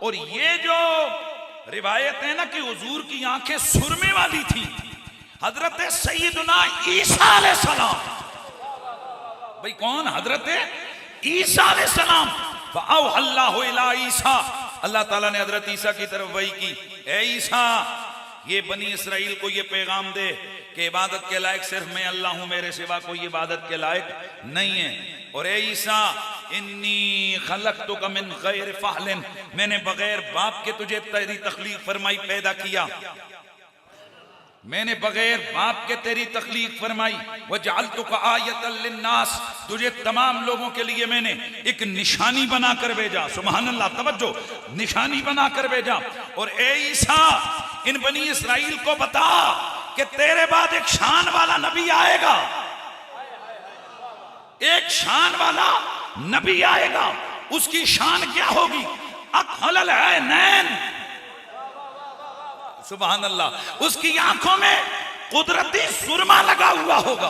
और ये जो रिवायत है ना कि हुजूर की आंखें सुरमे वाली थी, हजरत सैयदना ईसा अलैहिस्सलाम, भाई कौन? हजरत ईसा अलैहिस्सलाम। अल्लाह इला ईसा, अल्लाह ताला ने हजरत ईसा की तरफ वही की, ए ईसा ये बनी इसराइल को ये पैगाम दे कि इबादत के लायक सिर्फ मैं अल्लाह हूं, मेरे सिवा कोई इबादत के लायक नहीं है। और ए ईसा इन्नी खलक़तुका मिन गैर फ़हलिन, मैंने बगैर बाप के तुझे तेरी तख्लीक फरमाई, पैदा किया, मैंने बगैर बाप के तेरी तख्लीक फरमाई। वजअलतुका आयतल लिन्नास, तुझे तमाम लोगों के लिए मैंने एक निशानी बनाकर भेजा। सुभान अल्लाह, तवज्जो, निशानी बनाकर भेजा। और ए ईसा इन बनी इसराइल को बता कि तेरे बाद एक शान वाला नबी आएगा, एक शान वाला नबी आएगा। उसकी शान क्या होगी? अक़हलल ऐनैन, सुभान अल्लाह, उसकी आंखों में कुदरती सुरमा लगा हुआ होगा,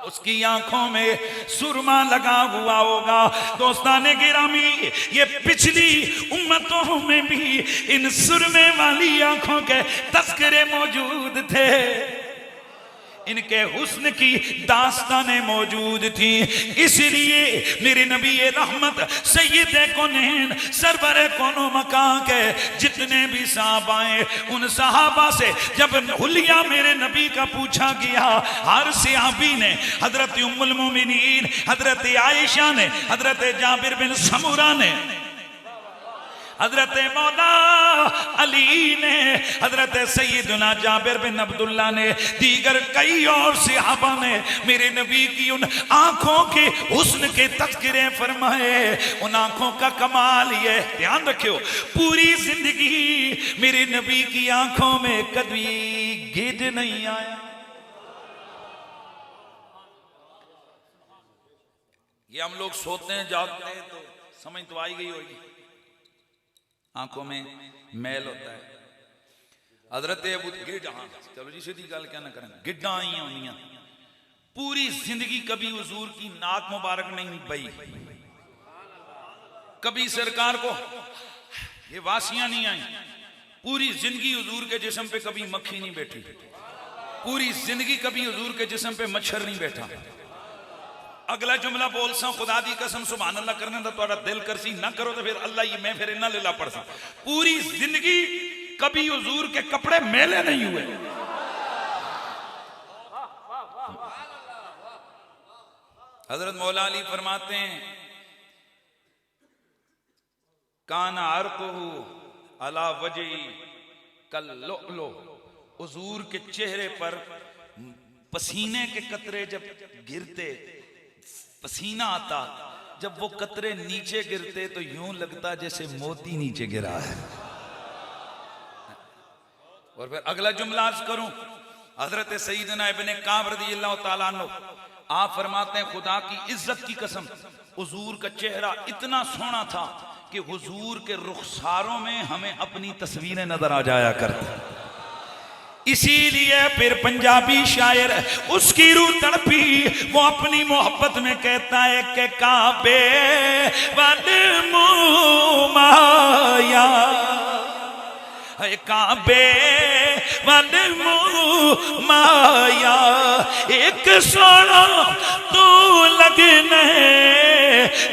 उसकी आंखों में सुरमा लगा हुआ होगा। दोस्ताने गिरामी, ये पिछली उम्मतों में भी इन सुरमे वाली आंखों के तस्करे मौजूद थे, इनके हुस्न की दास्तानें मौजूद थी। इसलिए मेरे नबी रहमत सैयदे कौनैन सरवरे कोनो मकान के जितने भी साहब आए, उन सहाबा से जब हुलिया मेरे नबी का पूछा गया, हर सहाबी ने, हजरत उम्मुल मोमिनीन हजरत आयशा ने, हजरत जाबिर बिन समुरा ने, हजरत मौला अली ने, हजरत सैयदना जाबिर बिन अब्दुल्ला ने, दीगर कई और सहाबा ने मेरे नबी की उन आंखों के हुस्न के तज़किरे फरमाए। उन आंखों का कमाल ये, ध्यान रखियो, पूरी जिंदगी मेरे नबी की आंखों में कभी गिद्ध नहीं आया। ये हम लोग सोते हैं जागते हैं तो समझ तो आई गई होगी, आंखों में मैल होता है। हजरत अबू गिड्डा, चलो जी सीधी गल क्या ना करें, गिड्डा आई होनियां, पूरी जिंदगी कभी हुजूर की नाक मुबारक नहीं बही, कभी सरकार को ये वासियां नहीं आई, पूरी जिंदगी हुजूर के जिस्म पे कभी मक्खी नहीं बैठी, पूरी जिंदगी कभी हुजूर के जिस्म पे मच्छर नहीं बैठा। अगला जुमला बोल सा, खुदा दी कसम सुभान अल्लाह करने दा तुहाडा दिल करसी, ना करो तो फिर अल्लाह ही मैं फिर इन्ना लेला पड़ सा। पूरी जिंदगी कभी हुजूर के कपड़े मैले नहीं हुए। हजरत मौला अली फरमाते हैं, काना अर्कुहु अला वजही कल लुअलु, हुजूर के चेहरे पर पसीने के कतरे जब गिरते, पसीना आता, जब वो कतरे नीचे गिरते तो यूं लगता जैसे मोती नीचे गिरा है। और फिर अगला जुमला अर्ज करूं, हजरत सईदना इब्ने काब रज़ियल्लाहु ताला अन्हु आप फरमाते हैं, खुदा की इज्जत की कसम, हुजूर का चेहरा इतना सोना था कि हुजूर के रुखसारों में हमें अपनी तस्वीरें नजर आ जाया करती। इसीलिए फिर पंजाबी शायर उसकी रूह तड़पी, वो अपनी मोहब्बत में कहता है कि काबे वद मुँह माया, काबे वद मुँह माया, एक सोना तू लगने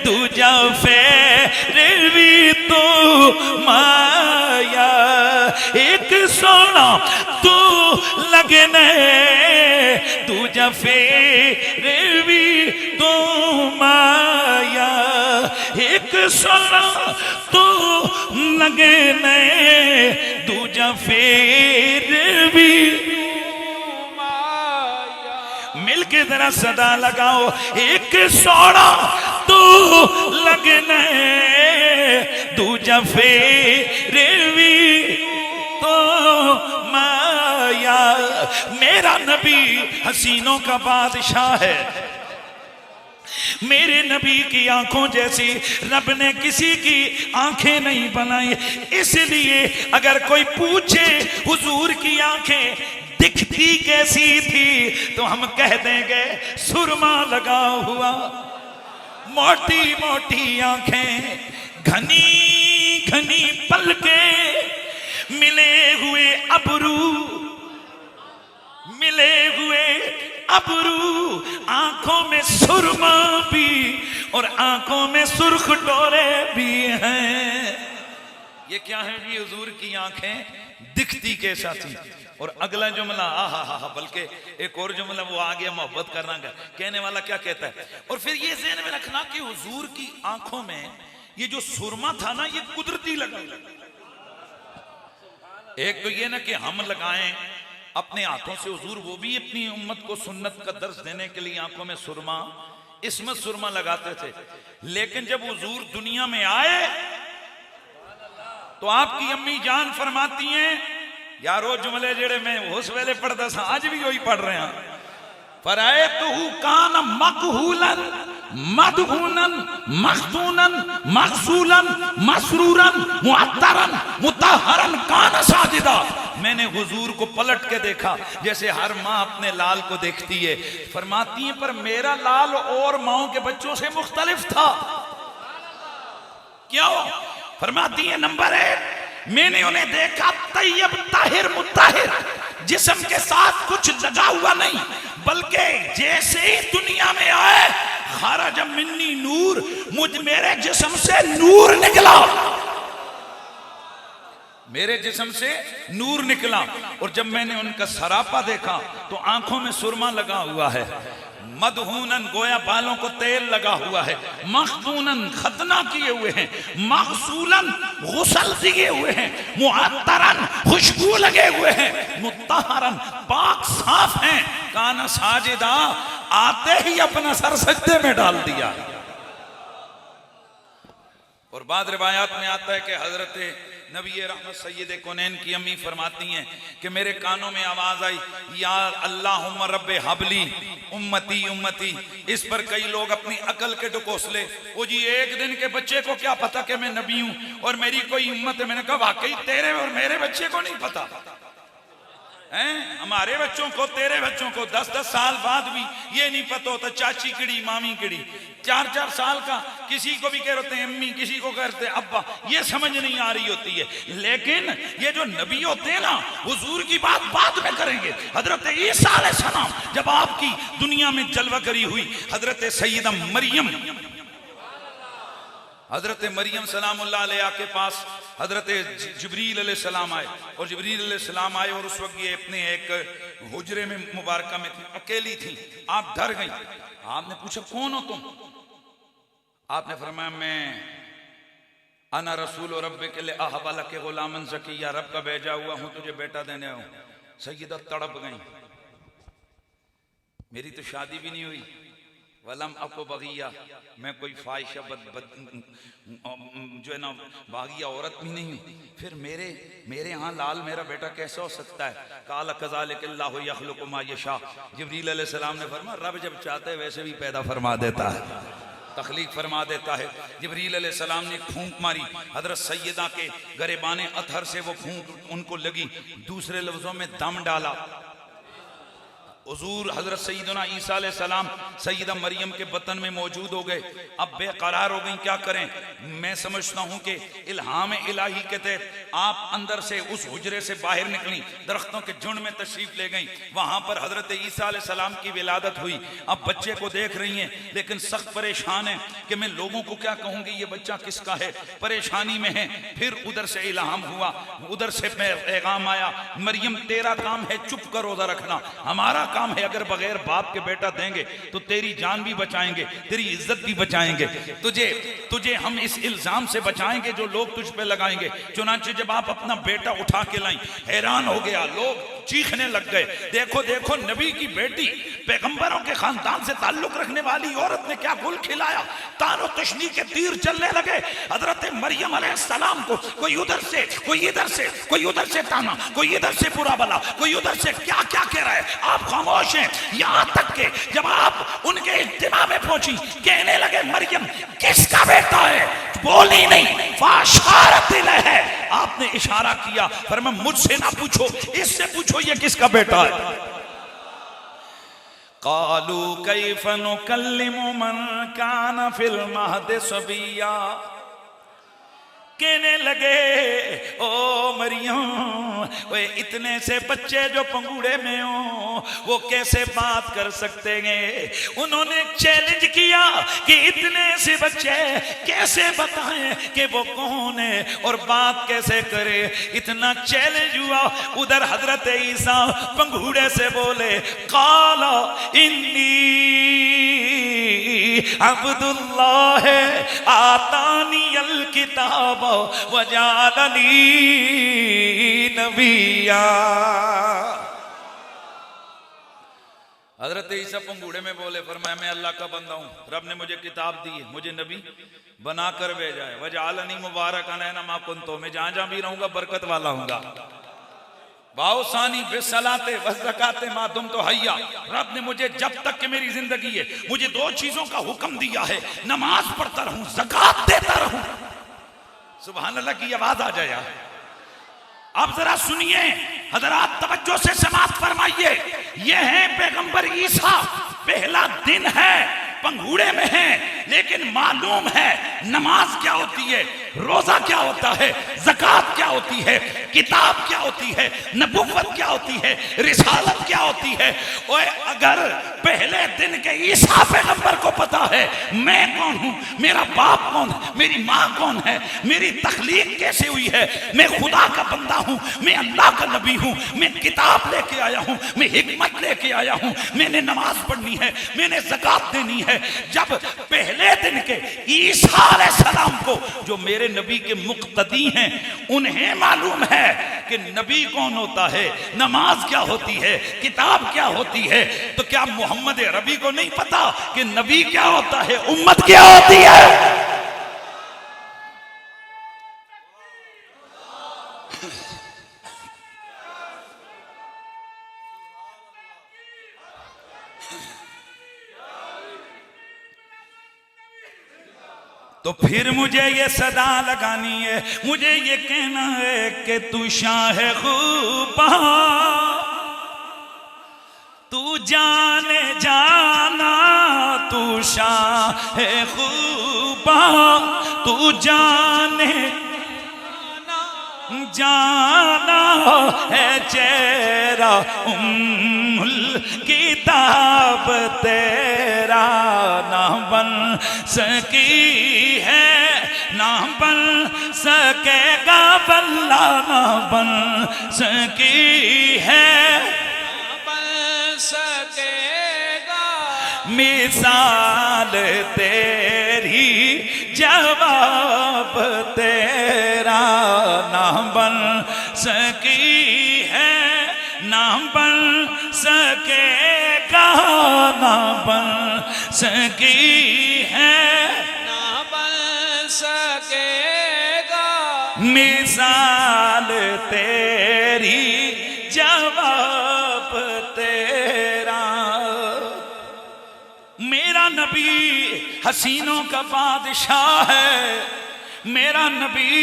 दूजा फेर भी तू माया, एक सोना तू लगने दूजा फेर भी तू माया, एक सोना तू लगने दूजा फेर भी माया। मिलके जरा सदा लगाओ, एक सोना तू लगने दूजा फेर भी तो माया। मेरा नबी हसीनों का बादशाह है, मेरे नबी की आंखों जैसी रब ने किसी की आंखें नहीं बनाई। इसलिए अगर कोई पूछे हुजूर की आंखें दिखती कैसी थी तो हम कह देंगे सुरमा लगा हुआ, मोटी मोटी आंखें, घनी घनी पलके, मिले हुए अबरू, मिले हुए अबरू, आंखों में सुरमा भी और आंखों में सुर्ख डोरे भी हैं। ये क्या है जी? हुजूर की आंखें दिखती कैसा थी। और अगला जुमला आहा हा हा, बल्कि एक और जुमला वो आ गया मोहब्बत करना का। कहने वाला क्या कहता है? और फिर ये ज़हन में रखना कि हुजूर की आंखों में ये जो सुरमा था ना, ये कुदरती लगा। एक तो ये ना कि हम लगाएं अपने हाथों से, हुजूर वो भी अपनी उम्मत को सुन्नत का दर्स देने के लिए आंखों में सुरमा, इसमें सुरमा लगाते थे। लेकिन जब हुजूर दुनिया में आए तो आपकी अम्मी जान फरमाती हैं, यारो जुमले जेड़े मैं उस वेले पढ़ता था आज भी वही पढ़ रहे हैं। पर आए तो कान मकहूलन मदहूनन मखदूनन मखसूलन मसरूरन मुअत्तरन मुतहरन कान साजिदा। मैंने हुजूर को पलट के देखा जैसे हर माँ अपने लाल को देखती है। फरमाती है पर मेरा लाल और माओं के बच्चों से मुख्तलिफ था। क्यों? फरमाती है नंबर 1, मैंने उन्हें देखा तैयब ताहिर मुताहिर, जिस्म के साथ कुछ लगा हुआ नहीं, बल्कि जैसे ही दुनिया में आए खरज मिन्नी नूर, मेरे जिस्म से नूर निकला, मेरे जिस्म से नूर निकला। और जब मैंने उनका सरापा देखा तो आंखों में सुरमा लगा हुआ है, मदहूनन गोया बालों को तेल लगा हुआ है, मखदूनन खतना किए हुए हैं, मगसूलन गुसल दिए हुए हैं, मुअत्तरन खुशबू लगे हुए हैं, मुत्तहरन पाक साफ हैं, काना साजिदा आते ही अपना सर सजदे में डाल दिया। और बाद रिवायात में आता है कि हजरत नबी रहमत सैयद कौनैन की अम्मी फरमाती हैं कि मेरे कानों में आवाज आई, या अल्लाहुम्मा रब्बे हबली उम्मती उम्मती। इस पर कई लोग अपनी अकल के डुकोसले, वो जी एक दिन के बच्चे को क्या पता कि मैं नबी हूं और मेरी कोई उम्मत है। मैंने कहा वाकई तेरे और मेरे बच्चे को नहीं पता हैं? हमारे बच्चों को, तेरे बच्चों को 10-10 साल बाद भी ये नहीं पता होता चाची किड़ी मामी किड़ी। 4-4 साल का किसी को भी कह रहे हैं अम्मी, किसी को कहते हैं अब्बा, ये समझ नहीं आ रही होती है। लेकिन ये जो नबी होते हैं ना, हुजूर की बात बाद में करेंगे। हजरत ईसा अलैहिस्सलाम जब आपकी दुनिया में जलवा करी हुई, हजरत सैयदा मरियम, हजरत मरियम सलामुल्लाह अलैहा के पास हजरत जिब्रील अलैहिस्सलाम आए। और जिब्रील अलैहिस्सलाम आए और उस वक्त ये अपने एक हुजरे में मुबारका में थी, अकेली थी। आप डर गई। आपने पूछा कौन हो तुम? आपने फरमाया मैं अना रसूल रब्बे के लिए अहबाला के गुलामन ज़किया, रब का भेजा हुआ हूं तुझे बेटा देने हूं। सैयदा तड़प गई। मेरी तो शादी भी नहीं हुई, वलम अको बगिया, मैं कोई ख्वाहिशा जो है ना बागिया औरत भी नहीं हूँ। फिर मेरे यहाँ लाल मेरा बेटा कैसे हो सकता है? काला कज़ालिकल्लाहु यख़्लुक़ु मा यशा। जिब्रील अलैहिस्सलाम ने फरमाया रब जब चाहते है वैसे भी पैदा फरमा देता है, तख्लीक फरमा देता है। जिब्रील अलैहिस्सलाम ने फूंक मारी, हजरत सैयदा के गरेबाने अतहर से वो फूंक उनको लगी। दूसरे लफ्जों में दम डाला। हुजूर हजरत सैयदना ईसा अलैहिस्सलाम सैयदा मरियम के बतन में मौजूद हो गए। अब बेकरार हो गई, क्या करें? मैं समझता हूं कि इल्हाम इलाही के तहत आप अंदर से उस हुजरे से बाहर निकली, दरख्तों के झुंड में तशरीफ ले गई। वहां पर हजरत ईसा अलैहिस्सलाम की विलादत हुई। अब बच्चे को देख रही हैं लेकिन सख्त परेशान है कि मैं लोगों को क्या कहूंगी, ये बच्चा किसका है? परेशानी में है। फिर उधर से इल्हाम हुआ, उधर से पैगाम आया, मरियम तेरा काम है चुप कर रोजा रखना, हमारा काम है अगर बगैर बाप के बेटा देंगे तो तेरी जान भी बचाएंगे, तेरी इज्जत भी बचाएंगे, तुझे हम इस इल्जाम से बचाएंगे जो लोग तुझ पे लगाएंगे। चुनांचे जब आप अपना बेटा उठा के लाई, हैरान हो गया, लोग चीखने लग गए, देखो देखो नबी की बेटी, पैगंबरों के खानदान से ताल्लुक रखने वाली औरत ने क्या गुल खिलाया। तानो तशनी के तीर चलने लगे हजरत मरियम अलैहिस्सलाम को। कोई उधर से, कोई इधर से, कोई उधर से ताना, कोई इधर से बुरा भला, कोई उधर से क्या क्या कह रहा है। आप खामोश हैं। यहां तक के जब आप उनके इज्तिमा में पहुंची, कहने लगे मरियम किसका बेटा है? बोली नहीं, फाशारत है। आपने इशारा किया, फरमाया मुझसे ना पूछो, इससे पूछो ये किसका बेटा है। कालू कैफ नुकल्लिमु मन कान फिल महद सबिया। कहने लगे ओ मरियम, वे इतने से बच्चे जो पंगूड़े में हो वो कैसे बात कर सकते हैं। उन्होंने चैलेंज किया कि इतने से बच्चे कैसे बताएं कि वो कौन है और बात कैसे करे। इतना चैलेंज हुआ, उधर हजरत ईसा पंगूड़े से बोले काला इन्नी अब्दुल्लाह आतानी अल किताब वजालनी नबिया। हजरत ईसा पंगूड़े में बोले, फरमाया मैं अल्लाह का बंदा हूँ, रब ने मुझे किताब दी है, मुझे नबी बना कर भेजा है। वजालनी मुबारक मा कुंतो, मैं जहां जहां भी रहूंगा बरकत वाला हूंगा। बाउसानी बिसलाते वज़काते मादुम तो हैया, रब ने मुझे जब तक कि मेरी जिंदगी है मुझे दो चीजों का हुक्म दिया है, नमाज पढ़ता रहूं, ज़कात देता रहूं। सुभान अल्लाह की आवाज आ जाए। आप जरा सुनिए हजरात, तवज्जो से समाअत फरमाइए। ये है पैगंबर ईसा, पहला दिन है, पंगूड़े में है, लेकिन मालूम है नमाज क्या होती है, रोजा क्या होता है, ज़कात क्या होती है, किताब क्या होती है, नबुव्वत क्या होती है, रिसालत क्या होती है। ओए अगर पहले दिन के ईसा पैगंबर को पता है मैं कौन हूं, मेरा बाप कौन है, मेरी माँ कौन है, मेरी तख्लीक कैसे हुई है, मैं खुदा का बंदा हूं, मैं अल्लाह का नबी हूं, मैं किताब लेके आया हूं, मैं हिकमत लेके आया हूं, मैंने नमाज पढ़नी है, मैंने ज़कात देनी है। जब पहले दिन के ईसा अलैहिस्सलाम को, जो मेरे नबी के मुक्तदी हैं, उन्हें मालूम है कि नबी कौन होता है, नमाज क्या होती है, किताब क्या होती है, तो क्या मोहम्मद अरबी को नहीं पता कि नबी क्या होता है, उम्मत क्या होती है? तो फिर मुझे ये सदा लगानी है, मुझे ये कहना है कि तू शाह खूबा, तू जाने जाना, तू शाह खूबा, तू जाने जाना है चेहरा उम्मुल किताब तेरा ना बन सकी है, ना बन सकेगा बल्ला, ना बन सकी है, ना बन सकेगा मिसाल तेरी, जवाब तेरा ना बन सकी है, ना बन सकेगा, ना बन सकी है, ना बन सकेगा मिसाल तेरी, जवाब तेरा। मेरा नबी हसीनों का बादशाह है, मेरा नबी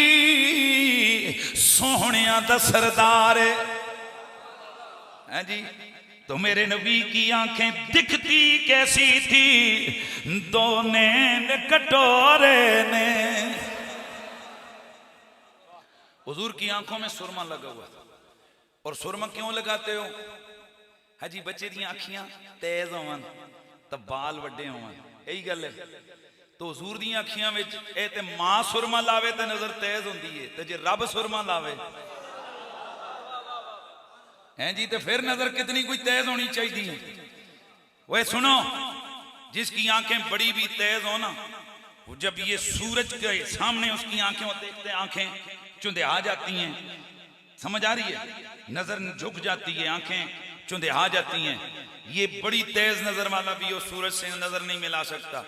सोहनिया दा सरदार है जी। तो मेरे नबी की आंखें दिखती कैसी थी, दो नैन कटोरे ने। हुजूर की आंखों में सुरमा लगा हुआ था। और सुरमा क्यों लगाते हो? हाजी बच्चे दी आंखियां तेज होवन तो बाल वड्डे होवन, यही गल है। तो हुजूर दी आंखियां विच ए ते मां सुरमा लावे ते नजर तेज होंदी है, ते जे रब सुरमा लावे हैं जी, तो फिर नजर कितनी कोई तेज होनी चाहिए। वह सुनो, जिसकी आंखें बड़ी भी तेज हो ना, जब ये सूरज के सामने उसकी आंखें वो देखते आंखें चुंधिया जाती हैं, समझ आ रही है, नजर झुक जाती है, आंखें चुंधिया जाती हैं। ये बड़ी तेज नजर वाला भी वो सूरज से नजर नहीं मिला सकता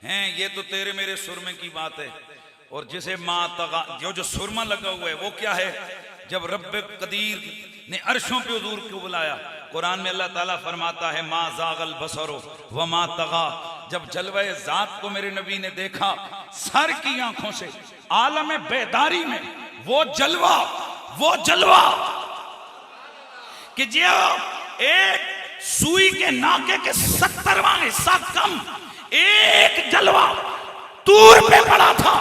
हैं। ये तो तेरे मेरे सुरमे की बात है। और जिसे माँ तगा जो सुरमा लगा हुआ है वो क्या है? जब रब कदीर ने अर्शों पे हुजूर को बुलाया, कुरान में अल्लाह ताला फरमाता है मा जागल बसरो व मा तगा। जब जलवे जात को मेरे नबी ने देखा, सर की आंखों से आलम बेदारी में वो जलवा कि जो एक सुई के नाके के 70वां हिस्सा कम एक जलवा दूर पे पड़ा था,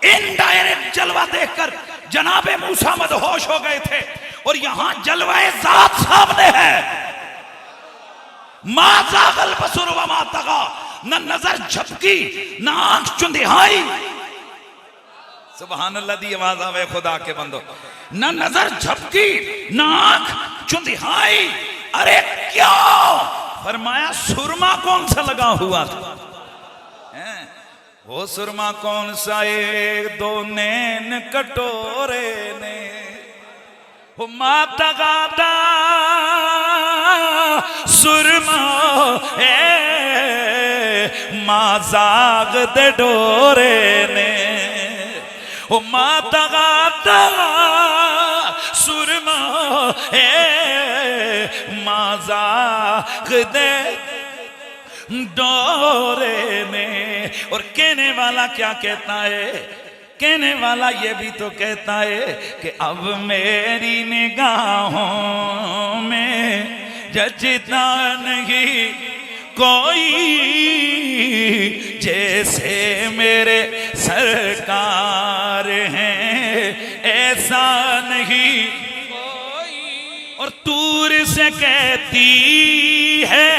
इनडायरेक्ट जलवा देखकर जनाबे मूसा मदहोश हो गए थे, और यहां जलवाए जात सामने है। मा जागल बसुर व मा तगा, न नजर झपकी न आंख चुंधियाई। सुभान अल्लाह दी आवाज आवे खुदा के बंदो। न नजर झपकी न आंख चुंधियाई। अरे क्यों? फरमाया सुरमा कौन सा लगा हुआ था? वो सुरमा कौन सा? एक दो नैन कटोरे ने, वो माता गाता सुरमा माजाग दे डोरे ने, वो माता गाता सुरमा माजाग दे डोरे ने। और कहने वाला क्या कहता है? कहने वाला ये भी तो कहता है कि अब मेरी निगाहों में जचता नहीं कोई, जैसे मेरे सरकार हैं ऐसा नहीं कोई। और तूर से कहती है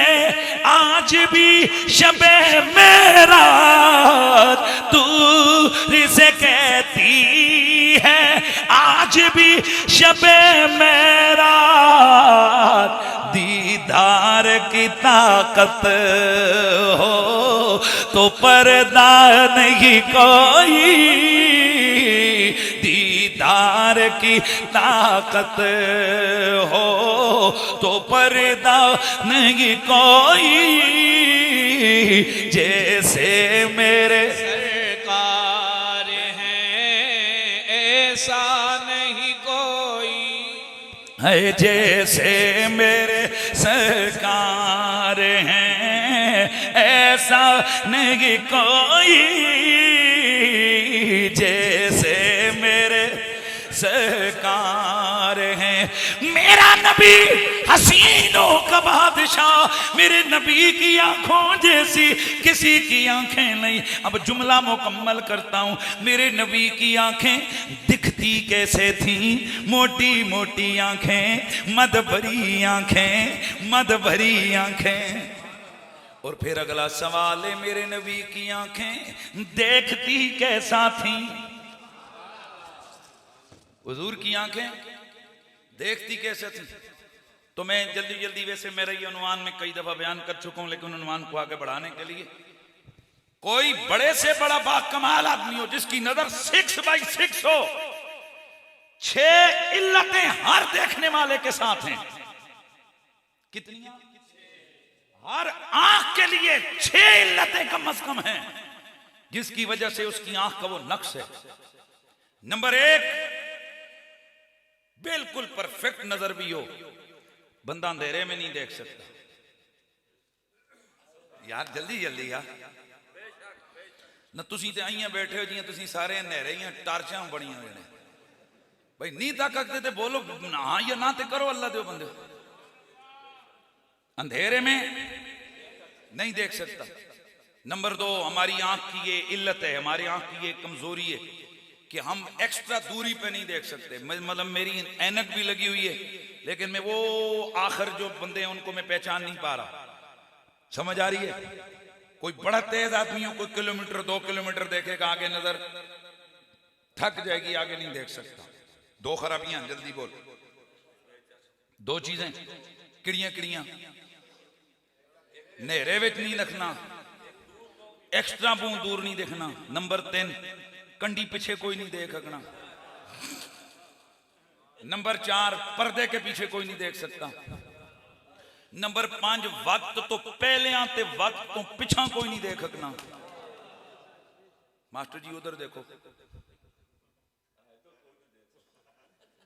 आज भी शबे मेराज, तूर से कहती है आज भी शबे मेराज। दीदार की ताकत हो तो पर्दा नहीं कोई, दीदार की ताकत हो तो पर्दा नहीं कोई, जैसे मेरे सरकार हैं ऐसा नहीं कोई है, जैसे मेरे सरकार हैं ऐसा नहीं कोई, जैसे मेरे सरकार हैं। मेरा नबी हसीनों का बादशाह, मेरे नबी की आंखों जैसी किसी की आंखें नहीं। अब जुमला मुकम्मल करता हूं। मेरे नबी की आंखें दिखती कैसे थी? मोटी मोटी आंखें, मद भरी आंखें, मद भरी आंखें। और फिर अगला सवाल है, मेरे नबी की आंखें देखती कैसा थी? हुजूर की आंखें देखती कैसे थी? तो मैं जल्दी जल्दी, वैसे मेरा ये अनुमान में कई दफा बयान कर चुका हूं, लेकिन अनुमान को आगे बढ़ाने के लिए, कोई बड़े से बड़ा बाकमाल आदमी हो जिसकी नजर 6x6 हो, 6 इल्लतें हर देखने वाले के साथ हैं। कितनी? हर आंख के लिए 6 इल्लतें कम से कम हैं, जिसकी वजह से उसकी आंख का वो नक्श है। नंबर 1, बिल्कुल परफेक्ट नजर भी हो, बंदा अंधेरे में नहीं देख सकता। यार जल्दी जल्दी यार ना, तुसी ते आइयां बैठे हो जियां तुसी सारे अंधेरे ही टार्चां बड़ियां होए ने भाई, नहीं ताकते ते बोलो हाँ या ना ते करो, अल्लाह दे बंदे। अंधेरे में नहीं देख सकता। नंबर 2, हमारी आंख की ये इल्लत है, हमारी आंख की ये कमजोरी है कि हम एक्स्ट्रा दूरी पे नहीं देख सकते। मतलब मेरी ऐनक भी लगी हुई है, लेकिन मैं वो आखिर जो बंदे हैं उनको मैं पहचान नहीं पा रहा। समझ आ रही है? कोई बड़ा तेज आदमी हो, कोई किलोमीटर 2 किलोमीटर देखेगा, आगे नजर थक जाएगी, आगे नहीं देख सकता। 2 खराबियां, जल्दी बोल। 2 चीजें किड़ियां किड़ियां, नेरे विच नहीं रखना, एक्स्ट्रा बूंद दूर नहीं देखना। नंबर 3, कंडी पीछे कोई नहीं देख सकना। नंबर 4, पर्दे के पीछे कोई नहीं देख सकता। नंबर 5, वक्त तो पहले आते वक्त तो पिछा कोई नहीं देख सकना। मास्टर जी उधर देखो।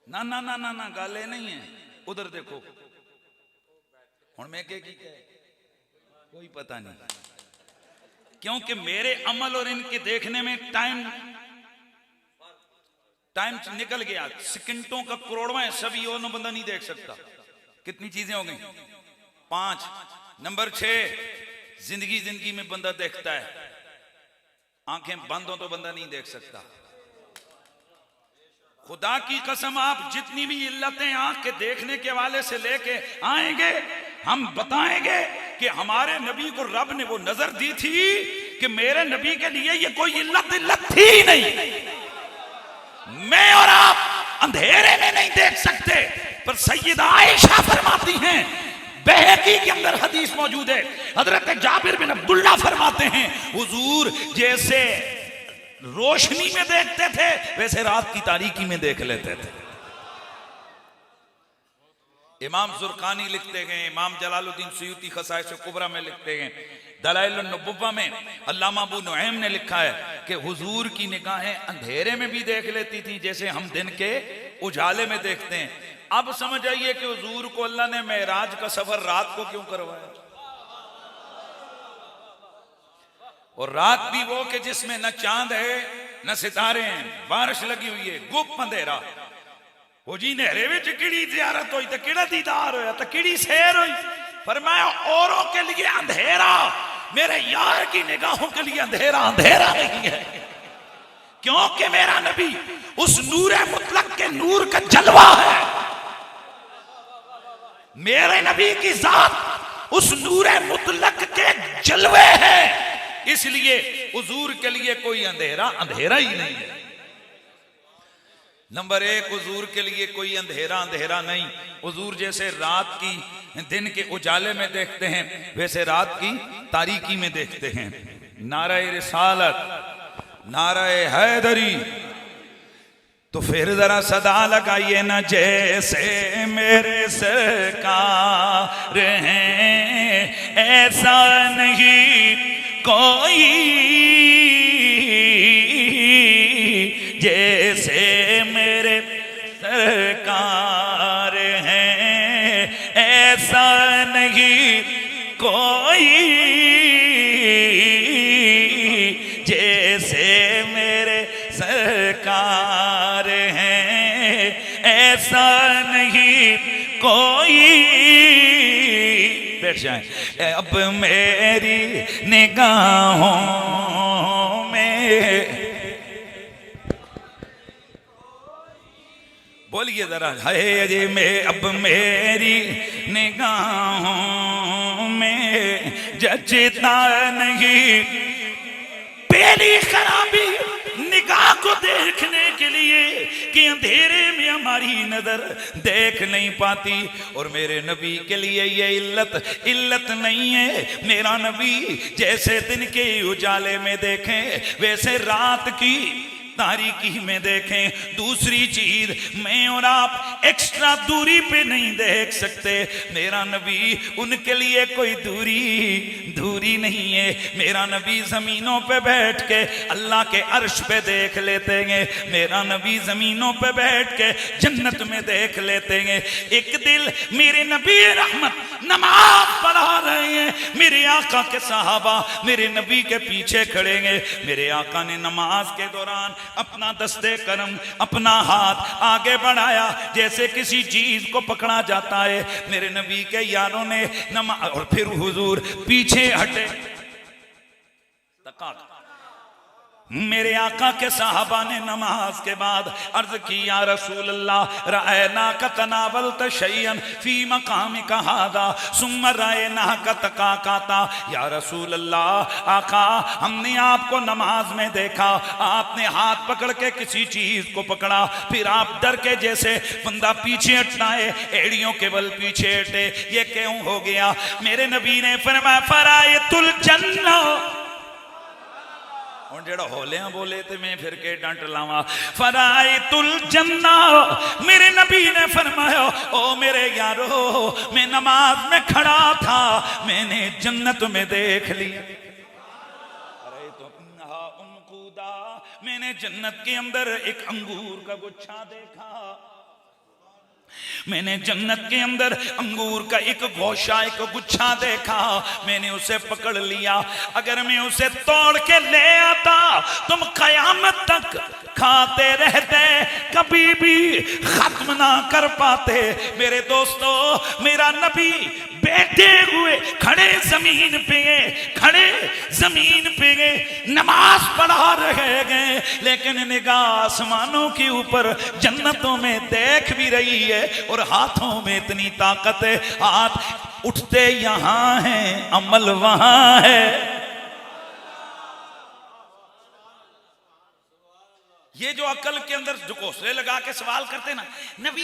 ना ना ना ना ना, गाले नहीं है, उधर देखो। हुण मैं की कोई पता नहीं, क्योंकि मेरे अमल और इनके देखने में टाइम निकल गया। सेकंडों का करोड़वां है, सभी और बंदा नहीं देख सकता। कितनी चीजें हो गई? 5। नंबर 6, जिंदगी में बंदा देखता है, आंखें बंद हो तो बंदा नहीं देख सकता। खुदा की कसम, आप जितनी भी इल्लतें आंख के देखने के वाले से लेके आएंगे, हम बताएंगे कि हमारे नबी को रब ने वो नजर दी थी कि मेरे नबी के लिए ये कोई इल्लत थी ही नहीं। मैं और आप अंधेरे में नहीं देख सकते, पर सैयदा आयशा फरमाती हैं, बहकी के अंदर हदीस मौजूद है, हजरत जाबिर बिन अब्दुल्ला फरमाते हैं, हुजूर जैसे रोशनी में देखते थे वैसे रात की तारीकी में देख लेते थे। इमाम जुर्कानी लिखते हैं, इमाम जलालुद्दीन सुयूती खसाइस कुबरा में लिखते हैं, दलाइल नबुव्वा में अल्लामा अबू नुऐम ने लिखा है कि हुजूर की निगाहें अंधेरे में भी देख लेती थी जैसे हम दिन के उजाले में देखते हैं। अब समझ आइए कि हुजूर को अल्लाह ने मेराज का सफर रात को क्यों करवाया, और रात भी वो कि जिसमें न चांद है न सितारे हैं, बारिश लगी हुई है, गुप्त अंधेरा वो जी नेरे विच किड़ी ज़ियारत हुई तो किड़ा दीदार होया तो किड़ी सैर हुई। फरमाया औरों के लिए अंधेरा, मेरे यार की निगाहों के लिए अंधेरा अंधेरा नहीं है, क्योंकि मेरा नबी उस नूर मुतलक के नूर का जलवा है। मेरे नबी की जात उस नूर मुतलक के जलवे है, इसलिए हुजूर के लिए कोई अंधेरा अंधेरा ही नहीं है। नंबर एक, हुजूर के लिए कोई अंधेरा अंधेरा नहीं। हुजूर जैसे रात की दिन के उजाले में देखते हैं वैसे रात की तारीकी में देखते हैं। नाराए रिसालत, नाराए हैदरी, तो फिर जरा सदा लगाइए ना, जैसे मेरे सरकार हैं ऐसा नहीं कोई, जैसे मेरे सरकार हैं ऐसा नहीं कोई, जैसे मेरे सरकार हैं ऐसा नहीं कोई। बैठ जाएं। अब मेरी निगाहों में, बोलिए जरा, है जी में अब मेरी निगाहों में जचता नहीं। पहली खराबी निगाह को देखने के लिए कि अंधेरे में हमारी नजर देख नहीं पाती, और मेरे नबी के लिए ये इल्लत नहीं है। मेरा नबी जैसे दिन के उजाले में देखें वैसे रात की तारीकी में देखें। दूसरी चीज, मैं और आप एक्स्ट्रा दूरी पे नहीं देख सकते, मेरा नबी उनके लिए कोई दूरी नहीं है। मेरा नबी जमीनों पे बैठ के अल्लाह के अर्श पे देख लेते हैं, मेरा नबी जमीनों पे बैठ के जन्नत में देख लेते हैं। एक दिल मेरे नबी रहमत नमाज पढ़ा रहे हैं, मेरे आका के सहाबा मेरे नबी के पीछे खड़े हैं। मेरे आका ने नमाज के दौरान अपना दस्ते करम, अपना हाथ आगे बढ़ाया जैसे किसी चीज को पकड़ा जाता है। मेरे नबी के यारों ने नमाज, और फिर हुजूर पीछे हटे। मेरे आका के साहबा ने नमाज के बाद अर्ज की, या रसूल अल्लाह, रायना का तनावल तशयन फी मकाम का हादा सुम्मा रायना का तकाकाता। या रसूल अल्लाह, आका हमने आपको नमाज में देखा, आपने हाथ पकड़ के किसी चीज को पकड़ा, फिर आप डर के जैसे बंदा पीछे हटना है, एड़ियों के बल पीछे हटे, ये क्यों हो गया? मेरे नबी ने फरमाया, फरायतुल जन्ना। और जेड़ा होलिया बोले तो मैं फिर के डंट लावा। फराइतुल जन्ना, मेरे नबी ने फरमाया, ओ मेरे यारो, मैं नमाज में खड़ा था, मैंने जन्नत में देख ली। अरे तो मैंने जन्नत के अंदर एक अंगूर का गुच्छा देखा, मैंने जन्नत के अंदर अंगूर का एक गोशा, एक गुच्छा देखा, मैंने उसे पकड़ लिया। अगर मैं उसे तोड़ के ले आता तुम कयामत तक खाते रहते, कभी भी खत्म ना कर पाते। मेरे दोस्तों, मेरा नबी बैठे हुए खड़े जमीन पे नमाज पढ़ा रहे गए, लेकिन निगाह आसमानों के ऊपर जन्नतों में देख भी रही है, और हाथों में इतनी ताकत है, हाथ उठते यहां हैं, अमल वहां है। ये जो अकल के अंदर जो घोंसले लगा के सवाल करते ना, नबी